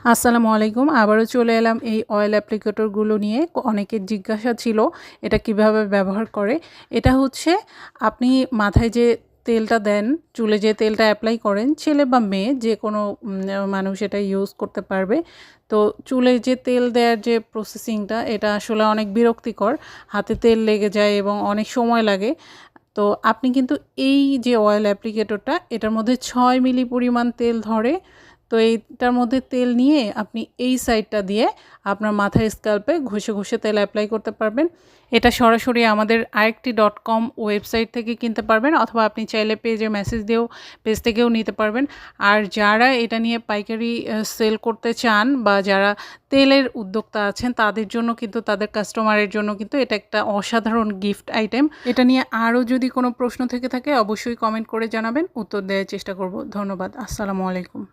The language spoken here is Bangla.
আসসালামু আলাইকুম। আবারও চলে এলাম এই অয়েল অ্যাপ্লিকেটরগুলো নিয়ে। অনেকের জিজ্ঞাসা ছিল এটা কিভাবে ব্যবহার করে। এটা হচ্ছে আপনি মাথায় যে তেলটা দেন, চুলে যে তেলটা অ্যাপ্লাই করেন, ছেলে বা মেয়ে যেকোনো মানুষ এটা ইউজ করতে পারবে। তো চুলে যে তেল দেওয়ার যে প্রসেসিংটা এটা আসলে অনেক বিরক্তিকর। হাতে তেল লেগে যায় এবং অনেক সময় লাগে। তো আপনি কিন্তু এই যে অয়েল অ্যাপ্লিকেটরটা এটার মধ্যে 6 মিলি পরিমাণ তেল ধরে। তো এইটার মধ্যে তেল নিয়ে আপনি এই সাইডটা দিয়ে আপনার মাথার স্ক্যাল্পে ঘষে ঘষে তেল অ্যাপ্লাই করতে পারবেন। এটা সরাসরি আমাদের arekti.com ওয়েবসাইট থেকে কিনতে পারবেন, অথবা আপনি চাইলে পেজে মেসেজ দিয়েও পেজ থেকেও নিতে পারবেন। আর যারা এটা নিয়ে পাইকারি সেল করতে চান বা যারা তেলের উদ্যোক্তা আছেন তাদের জন্য কিন্তু, তাদের কাস্টমারের জন্য কিন্তু এটা একটা অসাধারণ গিফট আইটেম। এটা নিয়ে আরও যদি কোনো প্রশ্ন থেকে থাকে অবশ্যই কমেন্ট করে জানাবেন, উত্তর দেওয়ার চেষ্টা করব। ধন্যবাদ। আসসালামু আলাইকুম।